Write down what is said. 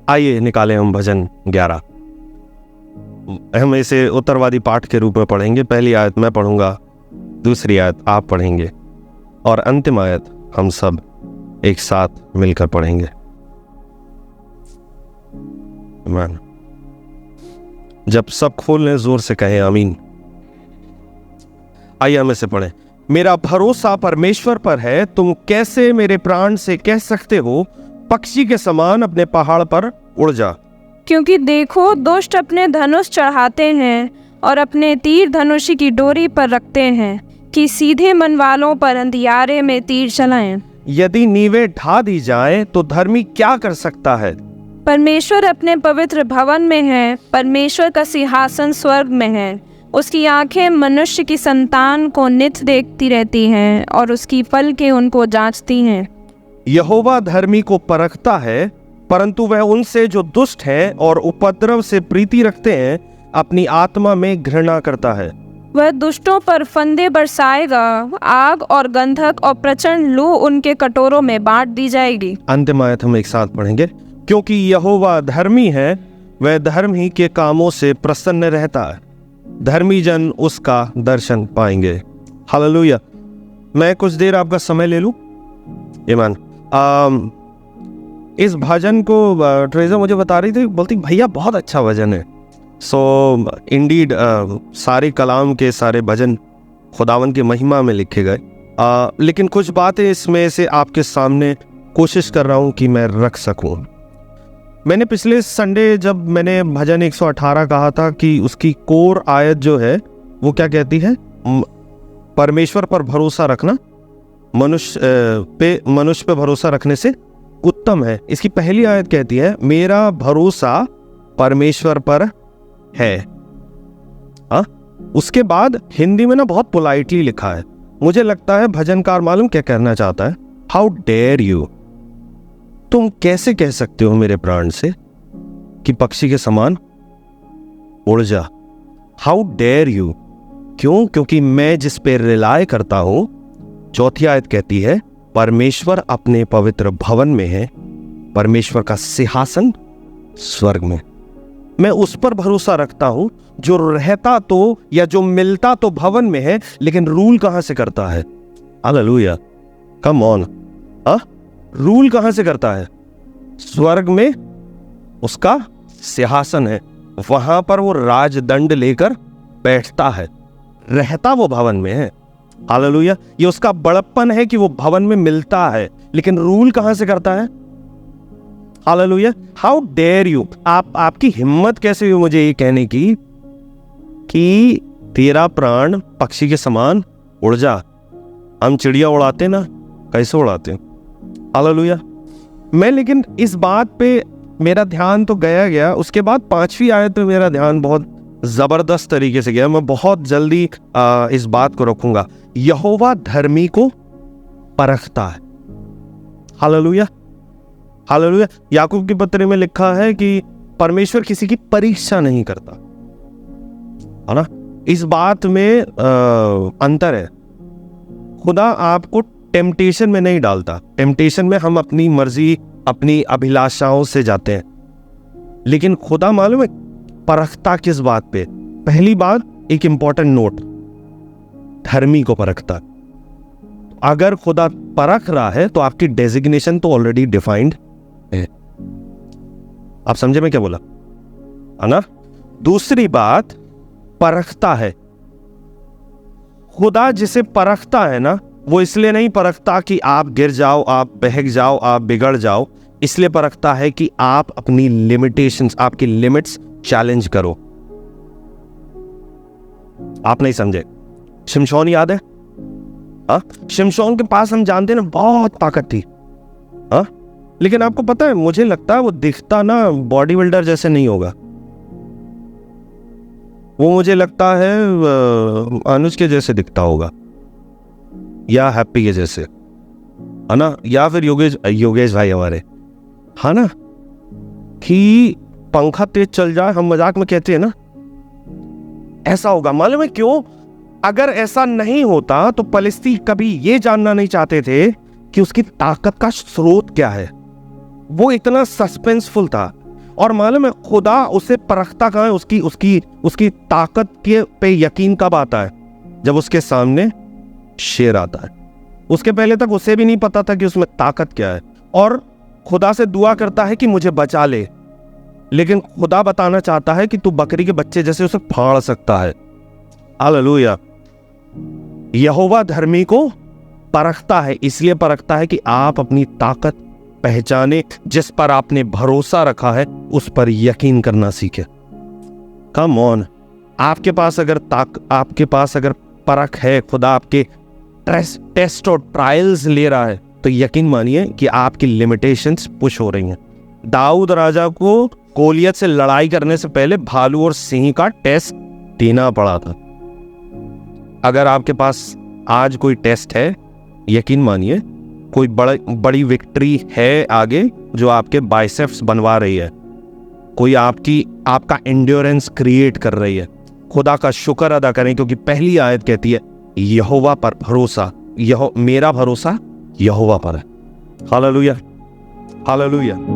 आइए निकालें हम भजन 11। हम इसे उत्तरवादी पाठ के रूप में पढ़ेंगे। पहली आयत मैं पढ़ूंगा, दूसरी आयत आप पढ़ेंगे और अंतिम आयत हम सब एक साथ मिलकर पढ़ेंगे। आमीन। जब सब खोलें जोर से कहें आमीन। आइए हम इसे पढ़ें। मेरा भरोसा परमेश्वर पर है, तुम कैसे मेरे प्राण से कह सकते हो पक्षी के समान अपने पहाड़ पर उड़ जा। क्योंकि देखो, दुष्ट अपने धनुष चढ़ाते हैं और अपने तीर धनुषी की डोरी पर रखते हैं कि सीधे मन वालों पर अंधियारे में तीर चलाएं। यदि नींवें ढा दी जाएं तो धर्मी क्या कर सकता है? परमेश्वर अपने पवित्र भवन में है, परमेश्वर का सिंहासन स्वर्ग में है। उसकी आंखें मनुष्य की संतान को नित देखती रहती हैं और उसकी पलकें उनको जांचती हैं। यहोवा धर्मी को परखता है, परंतु वह उनसे जो दुष्ट हैं और उपद्रव से प्रीति रखते हैं अपनी आत्मा में घृणा करता है। वह दुष्टों पर फंदे बरसाएगा, आग और गंधक और प्रचंड लू उनके कटोरों में बांट दी जाएगी। अंतिम आयत हम एक साथ पढ़ेंगे। क्योंकि यहोवा धर्मी है, वह धर्म ही के कामों से प्रसन्न रहता है, धर्मी जन उसका दर्शन पाएंगे। हालेलुया। मैं कुछ देर आपका समय ले लूं। ईमान। इस भजन को ट्रेजर मुझे बता रही थी, बोलती भैया बहुत अच्छा भजन है। सो इंडीड सारे कलाम के सारे भजन खुदावन की महिमा में लिखे गए, लेकिन कुछ बातें इसमें से आपके सामने कोशिश कर रहा हूं कि मैं रख सकूं। मैंने पिछले संडे जब मैंने भजन 118 कहा था कि उसकी कोर आयत जो है वो क्या कहती है? परमेश्वर पर भरोसा रखना मनुष्य पे भरोसा रखने से उत्तम है। इसकी पहली आयत कहती है मेरा भरोसा परमेश्वर पर है। उसके बाद हिंदी में ना बहुत पोलाइटली लिखा है। मुझे लगता है भजनकार मालूम क्या कहना चाहता है? हाउ डेयर यू, तुम कैसे कह सकते हो मेरे प्राण से कि पक्षी के समान उड़ जा। How dare you. क्यों? क्योंकि मैं जिस पे रिलाय करता हूं, चौथी आयत कहती है परमेश्वर अपने पवित्र भवन में है, परमेश्वर का सिंहासन स्वर्ग में। मैं उस पर भरोसा रखता हूं जो रहता तो या जो मिलता तो भवन में है, लेकिन रूल कहां से करता है? Hallelujah, come on. रूल कहां से करता है? स्वर्ग में उसका सिंहासन है, वहां पर वो राजदंड लेकर बैठता है, रहता वो भवन में है। हालेलुया। ये उसका बड़प्पन है कि वो भवन में मिलता है, लेकिन रूल कहां से करता है? हालेलुया। हाउ डेयर यू, आपकी हिम्मत कैसे हुई मुझे ये कहने की कि तेरा प्राण पक्षी के समान उड़ जा। हम चिड़िया उड़ाते ना, कैसे उड़ाते हैं? हालेलुया। मैं लेकिन इस बात पे मेरा ध्यान तो गया। उसके बाद 5वीं आयत पे मेरा ध्यान बहुत जबरदस्त तरीके से गया। मैं बहुत जल्दी इस बात को रखूंगा। यहोवा धर्मी को परखता है। Hallelujah, hallelujah. याकूब की पत्री में लिखा है कि परमेश्वर किसी की परीक्षा नहीं करता, है ना। इस बात में अंतर है। खुदा आपको टेम्पटेशन में नहीं डालता। टेम्पटेशन में हम अपनी मर्जी, अपनी अभिलाषाओं से जाते हैं, लेकिन खुदा मालूम है परखता किस बात पे? पहली बात, एक इंपॉर्टेंट नोट, धर्मी को परखता। अगर खुदा परख रहा है तो आपकी डेजिग्नेशन तो ऑलरेडी डिफाइंड है। आप समझे मैं क्या बोला, है ना। दूसरी बात, परखता है। खुदा जिसे परखता है ना, वो इसलिए नहीं परखता कि आप गिर जाओ, आप बहक जाओ, आप बिगड़ जाओ। इसलिए परखता है कि आप अपनी लिमिटेशंस, आपकी लिमिट्स चैलेंज करो। आप नहीं समझे। शिमशोन याद है? शिमशोन के पास हम जानते हैं ना बहुत ताकत थी, लेकिन आपको पता है, मुझे लगता है वो दिखता ना बॉडी बिल्डर जैसे नहीं होगा। वो मुझे लगता है अनुज के जैसे दिखता होगा, या हैप्पी के जैसे, है ना, या फिर योगेश भाई हमारे, है ना, कि पंखा तेज चल जाए, हम मजाक में कहते हैं ना, ऐसा होगा। मालूम है क्यों? अगर ऐसा नहीं होता तो फलिस्ती कभी ये जानना नहीं चाहते थे कि उसकी ताकत का स्रोत क्या है। वो इतना सस्पेंसफुल था। और मालूम है खुदा उसे परखता कहाँ है, उसकी उसकी उसकी ताकत के पे यकीन कब आता है? जब उसके सामने शेर आता है। उसके पहले तक उसे भी नहीं पता था कि उसमें ताकत क्या है, और खुदा से दुआ करता है कि मुझे बचा ले, लेकिन खुदा बताना चाहता है कि तू बकरी के बच्चे जैसे उसे फाड़ सकता है। हालेलुया। यहोवा धर्मी को परखता है, इसलिए परखता है कि आप अपनी ताकत पहचाने, जिस पर आपने भरोसा रखा है उस पर यकीन करना सीखे। कम ऑन, आपके पास अगर परख है, खुदा आपके टेस्ट और ट्रायल्स ले रहा है, तो यकीन मानिए कि आपकी लिमिटेशंस पुश हो रही हैं। दाऊद राजा को गोलियत से लड़ाई करने से पहले भालू और सिंह का टेस्ट देना पड़ा था। अगर आपके पास आज कोई टेस्ट है, यकीन मानिए कोई बड़ी विक्ट्री है आगे जो आपके बाइसेप्स बनवा रही है, कोई आपका एंड्योरेंस क्रिएट कर रही है। खुदा का शुक्र अदा करें, क्योंकि पहली आयत कहती है यहोवा पर भरोसा, मेरा भरोसा यहोवा पर है। Hallelujah, hallelujah.